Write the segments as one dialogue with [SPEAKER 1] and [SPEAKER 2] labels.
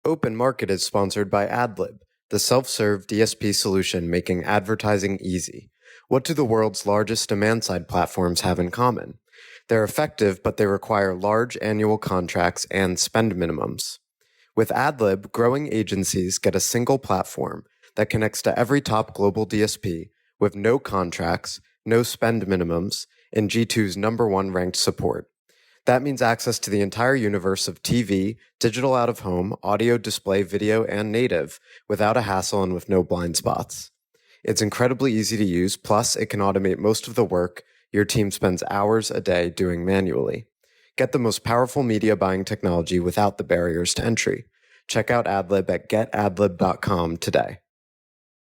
[SPEAKER 1] Open Market is sponsored by AdLib, the self-serve DSP solution making advertising easy. What do the world's largest demand-side platforms have in common? They're effective, but they require large annual contracts and spend minimums. With AdLib, growing agencies get a single platform that connects to every top global DSP with no contracts, no spend minimums, and G2's #1 ranked support. That means access to the entire universe of TV, digital out-of-home, audio, display, video, and native without a hassle and with no blind spots. It's incredibly easy to use, plus it can automate most of the work your team spends hours a day doing manually. Get the most powerful media buying technology without the barriers to entry. Check out AdLib at getadlib.com today.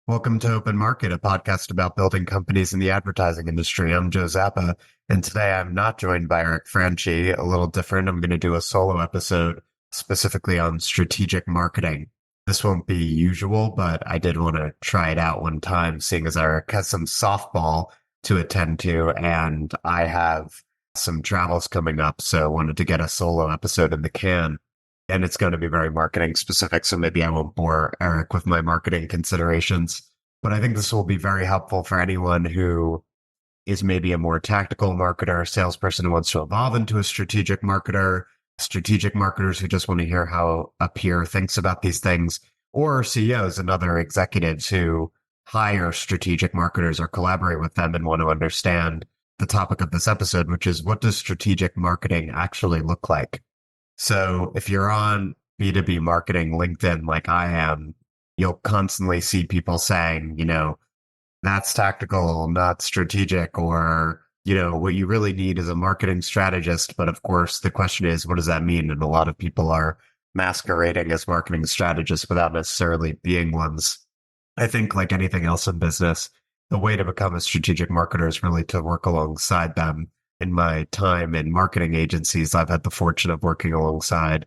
[SPEAKER 2] Welcome to Open Market, a podcast about building companies in the advertising industry. I'm Joe Zappa, and today I'm not joined by Eric Franchi. A little different. I'm going to do a solo episode specifically on strategic marketing. This won't be usual, but I did want to try it out one time, seeing as Eric has some softball to attend to, and I have some travels coming up, so I wanted to get a solo episode in the can. And it's going to be very marketing specific, so maybe I won't bore Eric with my marketing considerations. But I think this will be very helpful for anyone who is maybe a more tactical marketer, salesperson who wants to evolve into a strategic marketer, strategic marketers who just want to hear how a peer thinks about these things, or CEOs and other executives who hire strategic marketers or collaborate with them and want to understand the topic of this episode, which is, what does strategic marketing actually look like? So if you're on B2B marketing LinkedIn like I am, you'll constantly see people saying, that's tactical, not strategic, or, what you really need is a marketing strategist. But of course, the question is, what does that mean? And a lot of people are masquerading as marketing strategists without necessarily being ones. I think like anything else in business, the way to become a strategic marketer is really to work alongside them. In my time in marketing agencies, I've had the fortune of working alongside,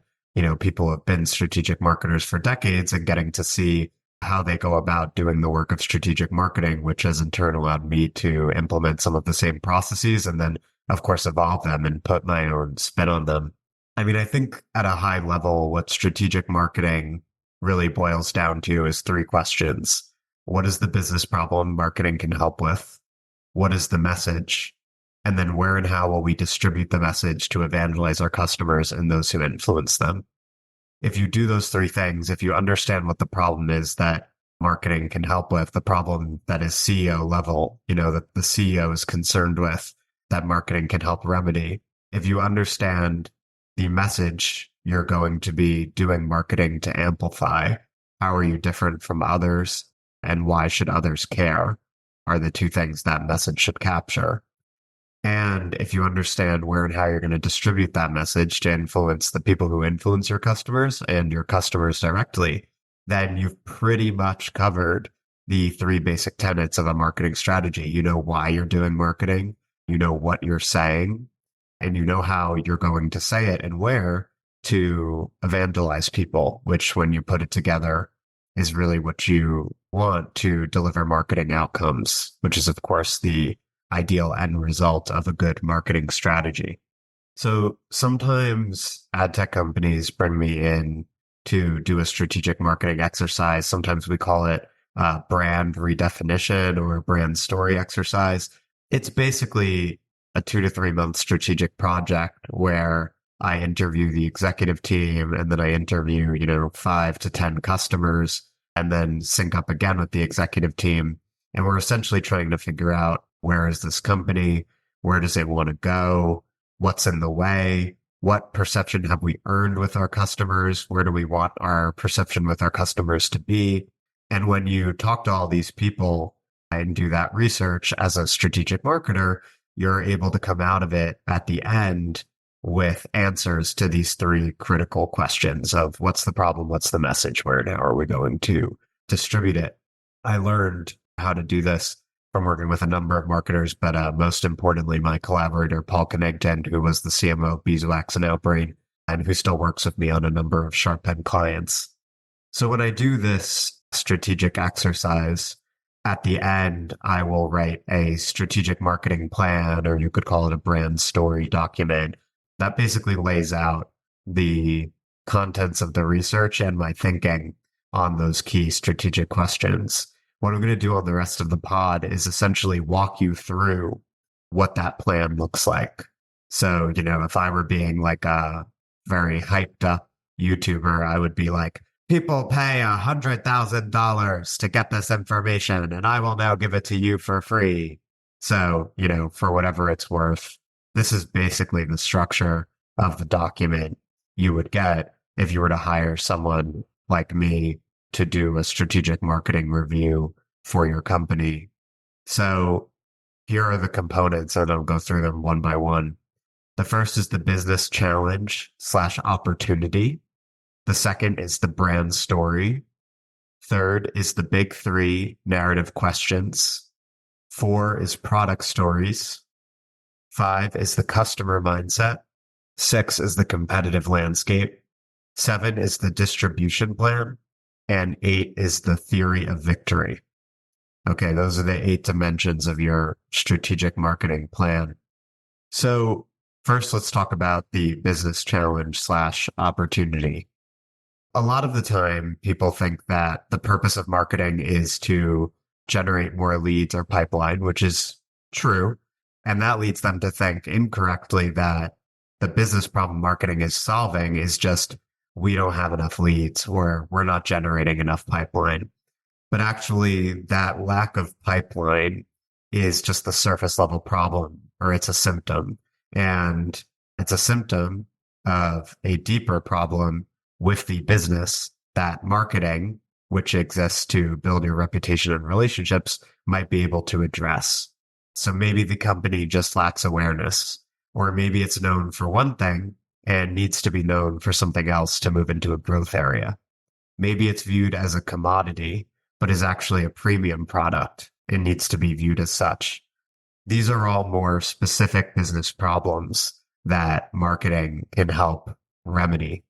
[SPEAKER 2] people who have been strategic marketers for decades and getting to see how they go about doing the work of strategic marketing, which has in turn allowed me to implement some of the same processes and then, of course, evolve them and put my own spin on them. I mean, I think at a high level, what strategic marketing really boils down to is three questions. What is the business problem marketing can help with? What is the message? And then where and how will we distribute the message to evangelize our customers and those who influence them? If you do those three things, if you understand what the problem is that marketing can help with, the problem that is CEO level, that the CEO is concerned with, that marketing can help remedy. If you understand the message you're going to be doing marketing to amplify, how are you different from others, and why should others care, are the two things that message should capture. And if you understand where and how you're going to distribute that message to influence the people who influence your customers and your customers directly, then you've pretty much covered the three basic tenets of a marketing strategy. You know why you're doing marketing, you know what you're saying, and you know how you're going to say it and where to evangelize people, which when you put it together is really what you want to deliver marketing outcomes, which is, of course, the ideal end result of a good marketing strategy. So sometimes ad tech companies bring me in to do a strategic marketing exercise. Sometimes we call it a brand redefinition or a brand story exercise. It's basically a 2 to 3 month strategic project where I interview the executive team and then I interview, 5 to 10 customers and then sync up again with the executive team. And we're essentially trying to figure out, where is this company? Where does it want to go? What's in the way? What perception have we earned with our customers? Where do we want our perception with our customers to be? And when you talk to all these people and do that research as a strategic marketer, you're able to come out of it at the end with answers to these three critical questions of what's the problem, what's the message, where and how are we going to distribute it? I learned how to do this from working with a number of marketers, but most importantly, my collaborator, Paul Connington, who was the CMO of Beeswax and Outbrain, and who still works with me on a number of Sharp-Pen clients. So when I do this strategic exercise, at the end, I will write a strategic marketing plan, or you could call it a brand story document, that basically lays out the contents of the research and my thinking on those key strategic questions. What I'm going to do on the rest of the pod is essentially walk you through what that plan looks like. So, if I were being like a very hyped up YouTuber, I would be like, people pay $100,000 to get this information, and I will now give it to you for free. So, for whatever it's worth, this is basically the structure of the document you would get if you were to hire someone like me to do a strategic marketing review for your company. So here are the components, and I'll go through them one by one. The first is the business challenge / opportunity. The second is the brand story. Third is the big three narrative questions. 4 is product stories. 5 is the customer mindset. 6 is the competitive landscape. 7 is the distribution plan. And 8 is the theory of victory. Okay, those are the 8 dimensions of your strategic marketing plan. So first, let's talk about the business challenge / opportunity. A lot of the time, people think that the purpose of marketing is to generate more leads or pipeline, which is true. And that leads them to think incorrectly that the business problem marketing is solving is just, we don't have enough leads or we're not generating enough pipeline. But actually, that lack of pipeline is just the surface level problem, or it's a symptom. And it's a symptom of a deeper problem with the business that marketing, which exists to build your reputation and relationships, might be able to address. So maybe the company just lacks awareness, or maybe it's known for one thing and needs to be known for something else to move into a growth area. Maybe it's viewed as a commodity, but is actually a premium product and needs to be viewed as such. These are all more specific business problems that marketing can help remedy.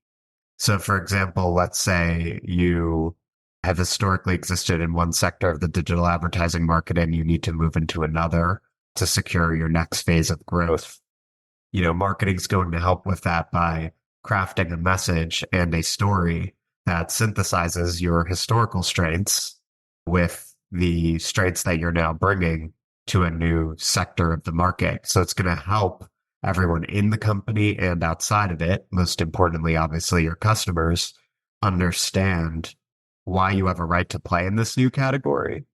[SPEAKER 2] So for example, let's say you have historically existed in one sector of the digital advertising market and you need to move into another to secure your next phase of growth. Marketing's going to help with that by crafting a message and a story that synthesizes your historical strengths with the strengths that you're now bringing to a new sector of the market. So it's going to help everyone in the company and outside of it, most importantly, obviously, your customers, understand why you have a right to play in this new category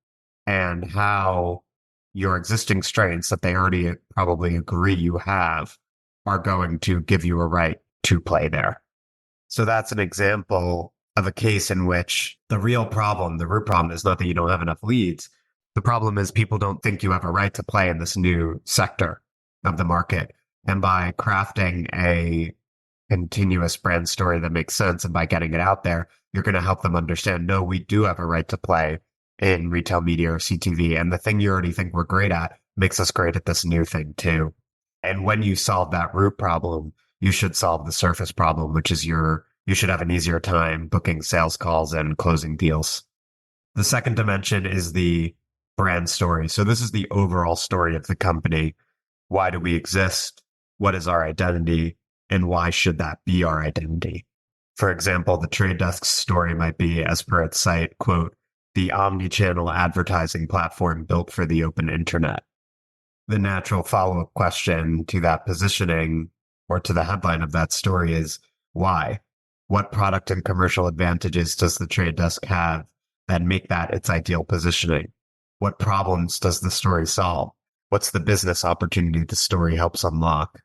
[SPEAKER 2] and how your existing strengths that they already probably agree you have are going to give you a right to play there. So that's an example of a case in which the root problem is not that you don't have enough leads. The problem is people don't think you have a right to play in this new sector of the market. And by crafting a continuous brand story that makes sense and by getting it out there, you're going to help them understand, no, we do have a right to play in retail media or CTV. And the thing you already think we're great at makes us great at this new thing too. And when you solve that root problem, you should solve the surface problem, which is you should have an easier time booking sales calls and closing deals. The second dimension is the brand story. So this is the overall story of the company. Why do we exist? What is our identity? And why should that be our identity? For example, the Trade Desk's story might be, as per its site, quote, the omni-channel advertising platform built for the open internet. The natural follow-up question to that positioning or to the headline of that story is, why? What product and commercial advantages does the Trade Desk have that make that its ideal positioning? What problems does the story solve? What's the business opportunity the story helps unlock?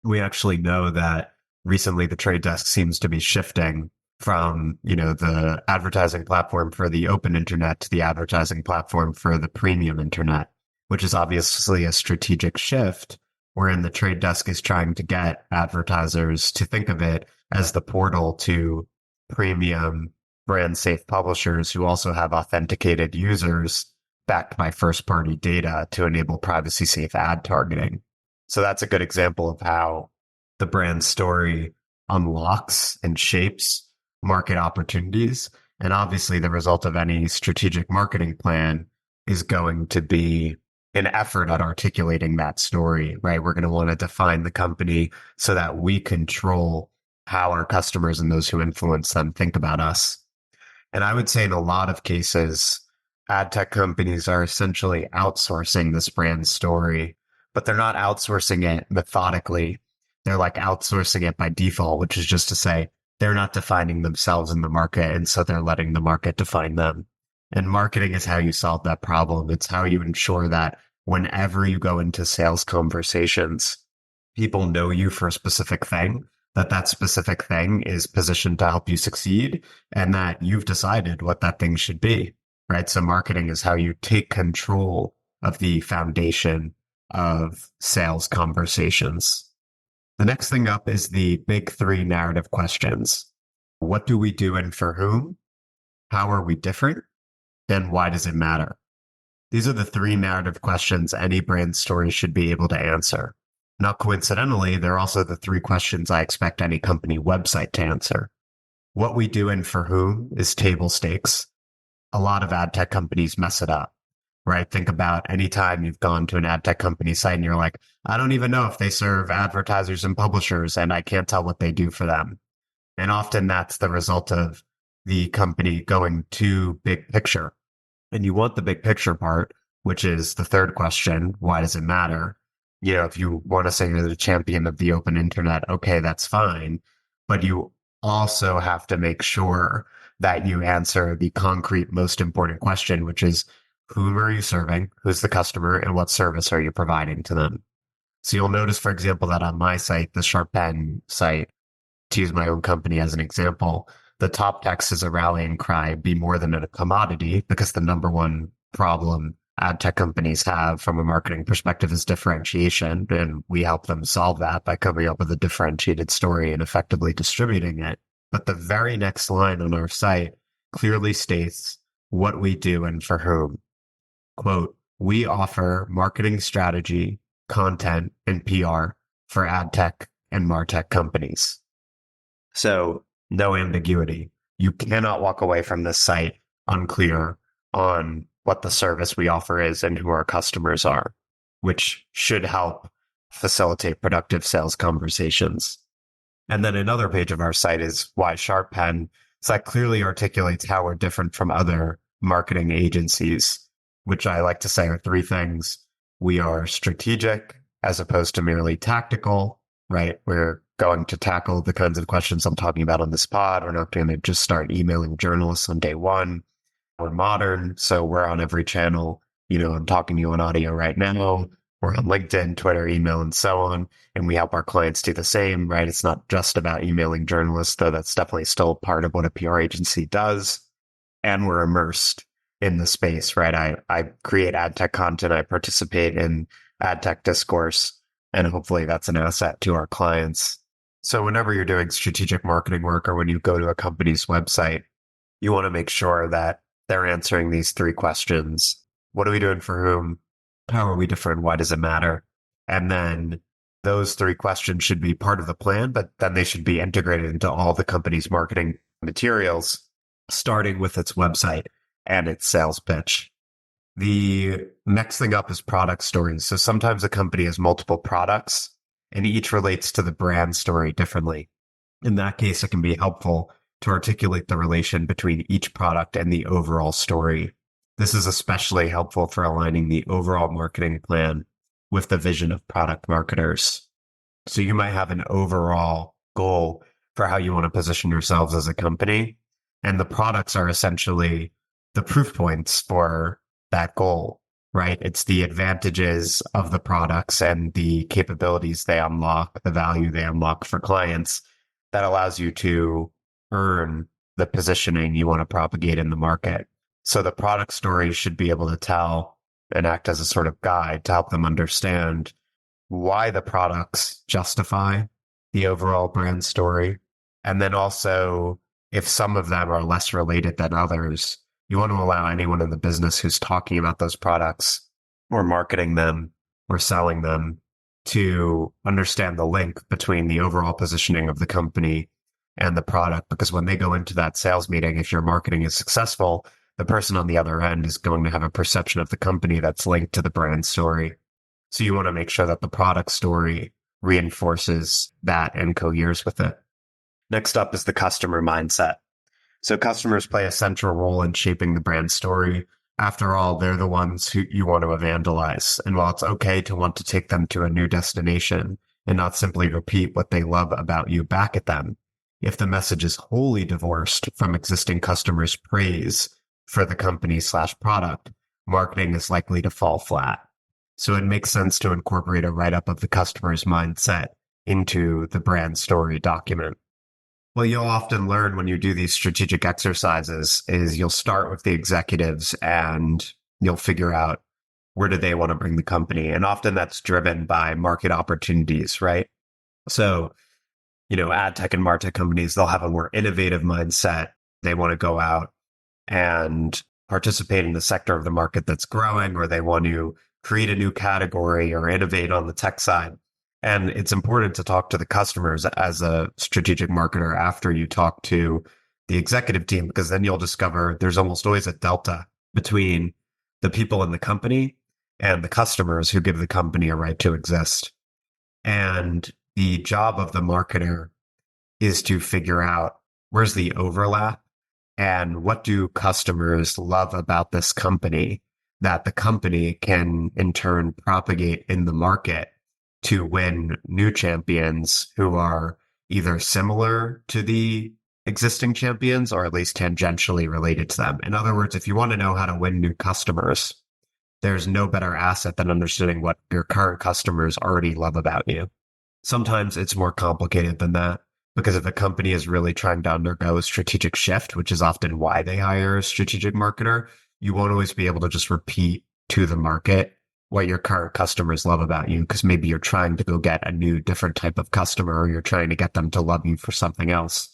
[SPEAKER 2] We actually know that recently the Trade Desk seems to be shifting from, the advertising platform for the open internet to the advertising platform for the premium internet, which is obviously a strategic shift wherein the Trade Desk is trying to get advertisers to think of it as the portal to premium brand safe publishers who also have authenticated users backed by first party data to enable privacy safe ad targeting. So that's a good example of how the brand story unlocks and shapes market opportunities. And obviously the result of any strategic marketing plan is going to be an effort at articulating that story, right? We're going to want to define the company so that we control how our customers and those who influence them think about us. And I would say in a lot of cases, ad tech companies are essentially outsourcing this brand story, but they're not outsourcing it methodically. They're like outsourcing it by default, which is just to say they're not defining themselves in the market. And so they're letting the market define them. And marketing is how you solve that problem. It's how you ensure that whenever you go into sales conversations, people know you for a specific thing, that specific thing is positioned to help you succeed, and that you've decided what that thing should be, right? So marketing is how you take control of the foundation of sales conversations. The next thing up is the big three narrative questions. What do we do and for whom? How are we different? And why does it matter? These are the three narrative questions any brand story should be able to answer. Not coincidentally, they're also the three questions I expect any company website to answer. What we do and for whom is table stakes. A lot of ad tech companies mess it up, right? Think about any time you've gone to an ad tech company site and you're like, I don't even know if they serve advertisers and publishers, and I can't tell what they do for them. And often that's the result of the company going too big picture. And you want the big picture part, which is the third question. Why does it matter? You know, if you want to say you're the champion of the open internet, okay, that's fine. But you also have to make sure that you answer the concrete, most important question, which is whom are you serving? Who's the customer? And what service are you providing to them? So you'll notice, for example, that on my site, the SharpPen site, to use my own company as an example, the top text is a rallying cry, be more than a commodity, because the number one problem ad tech companies have from a marketing perspective is differentiation. And we help them solve that by coming up with a differentiated story and effectively distributing it. But the very next line on our site clearly states what we do and for whom. Quote, we offer marketing strategy, content, and PR for ad tech and MarTech companies. So no ambiguity. You cannot walk away from this site unclear on what the service we offer is and who our customers are, which should help facilitate productive sales conversations. And then another page of our site is why SharpPen. So that clearly articulates how we're different from other marketing agencies, which I like to say are three things. We are strategic as opposed to merely tactical, right? We're going to tackle the kinds of questions I'm talking about on this pod. We're not going to just start emailing journalists on day one. We're modern, so we're on every channel. You know, I'm talking to you on audio right now. We're on LinkedIn, Twitter, email, and so on. And we help our clients do the same, right? It's not just about emailing journalists, though that's definitely still part of what a PR agency does. And we're immersed in the space, right? I create ad tech content. I participate in ad tech discourse, and hopefully that's an asset to our clients. So whenever you're doing strategic marketing work or when you go to a company's website, you want to make sure that they're answering these three questions. What are we doing for whom? How are we different? Why does it matter? And then those three questions should be part of the plan, but then they should be integrated into all the company's marketing materials, starting with its website and its sales pitch. The next thing up is product stories. So sometimes a company has multiple products and each relates to the brand story differently. In that case, it can be helpful to articulate the relation between each product and the overall story. This is especially helpful for aligning the overall marketing plan with the vision of product marketers. So you might have an overall goal for how you want to position yourselves as a company, and the products are essentially the proof points for that goal, right? It's the advantages of the products and the capabilities they unlock, the value they unlock for clients that allows you to earn the positioning you want to propagate in the market. So the product story should be able to tell and act as a sort of guide to help them understand why the products justify the overall brand story. And then also, if some of them are less related than others, you want to allow anyone in the business who's talking about those products or marketing them or selling them to understand the link between the overall positioning of the company and the product. Because when they go into that sales meeting, if your marketing is successful, the person on the other end is going to have a perception of the company that's linked to the brand story. So you want to make sure that the product story reinforces that and coheres with it. Next up is the customer mindset. So customers play a central role in shaping the brand story. After all, they're the ones who you want to evangelize. And while it's okay to want to take them to a new destination and not simply repeat what they love about you back at them, if the message is wholly divorced from existing customers' praise for the company slash product, marketing is likely to fall flat. So it makes sense to incorporate a write-up of the customer's mindset into the brand story document. What you'll often learn when you do these strategic exercises is you'll start with the executives and you'll figure out where do they want to bring the company. And often that's driven by market opportunities, right? So, ad tech and martech companies, they'll have a more innovative mindset. They want to go out and participate in the sector of the market that's growing, or they want to create a new category or innovate on the tech side. And it's important to talk to the customers as a strategic marketer after you talk to the executive team, because then you'll discover there's almost always a delta between the people in the company and the customers who give the company a right to exist. And the job of the marketer is to figure out where's the overlap and what do customers love about this company that the company can in turn propagate in the market to win new champions who are either similar to the existing champions or at least tangentially related to them. In other words, if you want to know how to win new customers, there's no better asset than understanding what your current customers already love about you. Sometimes it's more complicated than that, because if a company is really trying to undergo a strategic shift, which is often why they hire a strategic marketer, you won't always be able to just repeat to the market what your current customers love about you, because maybe you're trying to go get a new, different type of customer, or you're trying to get them to love you for something else.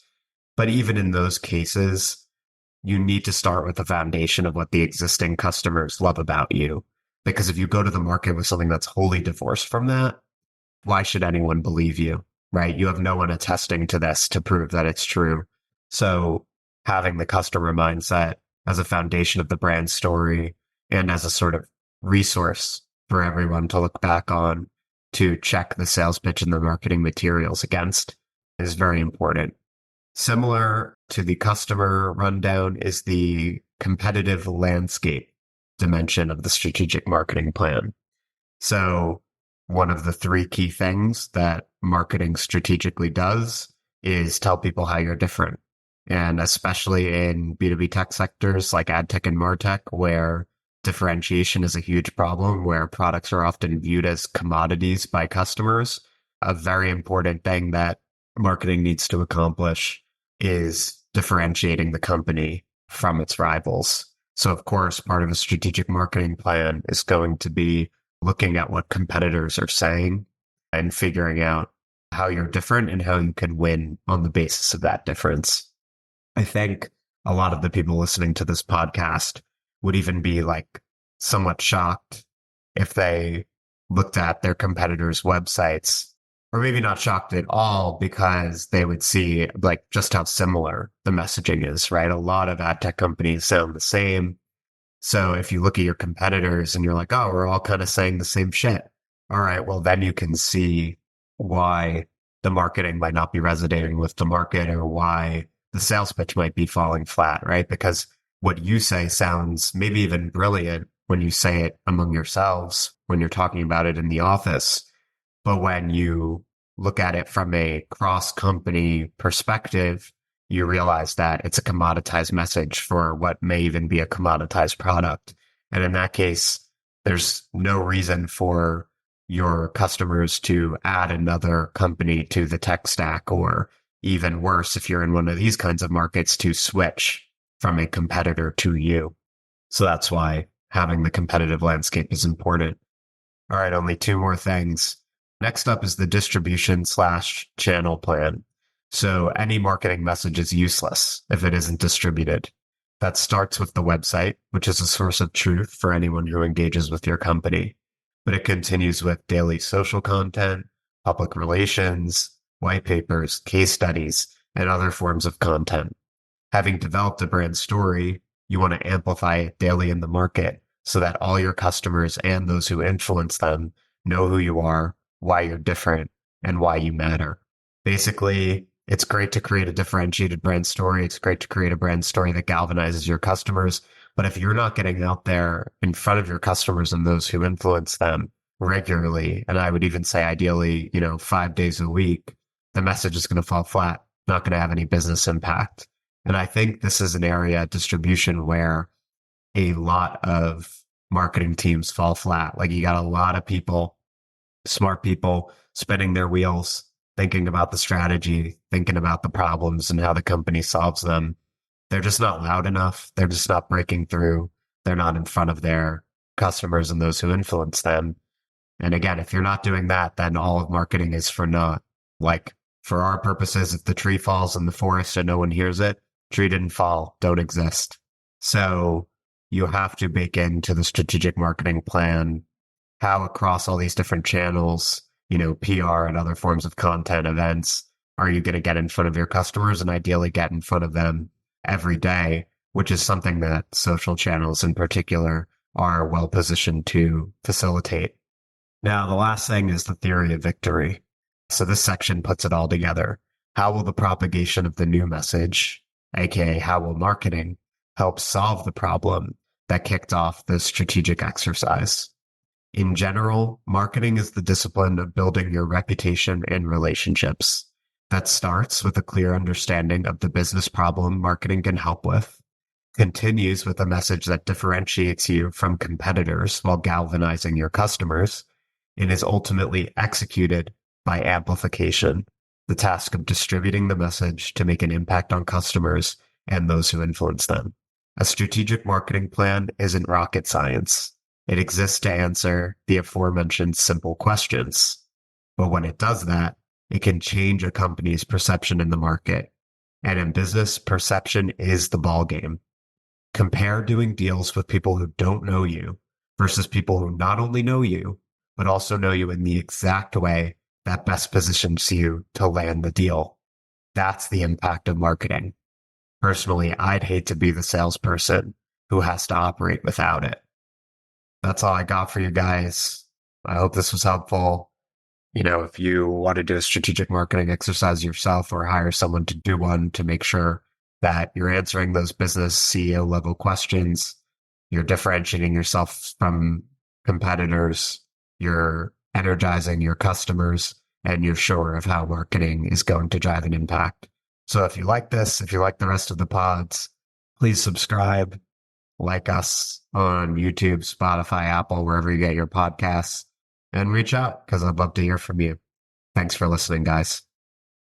[SPEAKER 2] But even in those cases, you need to start with the foundation of what the existing customers love about you. Because if you go to the market with something that's wholly divorced from that, why should anyone believe you, right? You have no one attesting to this to prove that it's true. So having the customer mindset as a foundation of the brand story and as a sort of resource for everyone to look back on to check the sales pitch and the marketing materials against is very important. Similar to the customer rundown is the competitive landscape dimension of the strategic marketing plan. So one of the three key things that marketing strategically does is tell people how you're different. And especially in B2B tech sectors like ad tech and martech, where differentiation is a huge problem, where products are often viewed as commodities by customers, a very important thing that marketing needs to accomplish is differentiating the company from its rivals. So, of course, part of a strategic marketing plan is going to be looking at what competitors are saying and figuring out how you're different and how you can win on the basis of that difference. I think a lot of the people listening to this podcast would even be like somewhat shocked if they looked at their competitors' websites, or maybe not shocked at all, because they would see like just how similar the messaging is, right? A lot of ad tech companies sound the same. So if you look at your competitors and you're like, oh, we're all kind of saying the same shit. All right, well, then you can see why the marketing might not be resonating with the market, or why the sales pitch might be falling flat, right? Because what you say sounds maybe even brilliant when you say it among yourselves, when you're talking about it in the office. But when you look at it from a cross-company perspective, you realize that it's a commoditized message for what may even be a commoditized product. And in that case, there's no reason for your customers to add another company to the tech stack, or even worse, if you're in one of these kinds of markets, to switch from a competitor to you. So that's why having the competitive landscape is important. All right, only two more things. Next up is the distribution/channel plan. So any marketing message is useless if it isn't distributed. That starts with the website, which is a source of truth for anyone who engages with your company. But it continues with daily social content, public relations, white papers, case studies, and other forms of content. Having developed a brand story, you want to amplify it daily in the market so that all your customers and those who influence them know who you are, why you're different, and why you matter. Basically, It's great to create a differentiated brand story. It's great to create a brand story that galvanizes your customers. But if you're not getting out there in front of your customers and those who influence them regularly, and I would even say ideally, 5 days a week, the message is going to fall flat, not going to have any business impact. And I think this is an area, distribution, where a lot of marketing teams fall flat. Like you got a lot of people, smart people, spinning their wheels, thinking about the strategy, thinking about the problems and how the company solves them. They're just not loud enough. They're just not breaking through. They're not in front of their customers and those who influence them. And again, if you're not doing that, then all of marketing is for naught. Like for our purposes, if the tree falls in the forest and no one hears it, tree didn't fall, don't exist. So you have to bake into the strategic marketing plan how across all these different channels, PR and other forms of content, events, are you going to get in front of your customers and ideally get in front of them every day, which is something that social channels in particular are well positioned to facilitate. Now, the last thing is the theory of victory. So this section puts it all together. How will the propagation of the new message, aka how will marketing, help solve the problem that kicked off this strategic exercise? In general, marketing is the discipline of building your reputation and relationships. That starts with a clear understanding of the business problem marketing can help with, continues with a message that differentiates you from competitors while galvanizing your customers, and is ultimately executed by amplification, the task of distributing the message to make an impact on customers and those who influence them. A strategic marketing plan isn't rocket science. It exists to answer the aforementioned simple questions. But when it does that, it can change a company's perception in the market. And in business, perception is the ballgame. Compare doing deals with people who don't know you versus people who not only know you, but also know you in the exact way that best positions you to land the deal. That's the impact of marketing. Personally, I'd hate to be the salesperson who has to operate without it. That's all I got for you guys. I hope this was helpful. If you want to do a strategic marketing exercise yourself or hire someone to do one to make sure that you're answering those business CEO level questions, you're differentiating yourself from competitors, you're energizing your customers, and you're sure of how marketing is going to drive an impact. So if you like this, if you like the rest of the pods, please subscribe, like us on YouTube, Spotify, Apple, wherever you get your podcasts, and reach out because I'd love to hear from you. Thanks for listening, guys.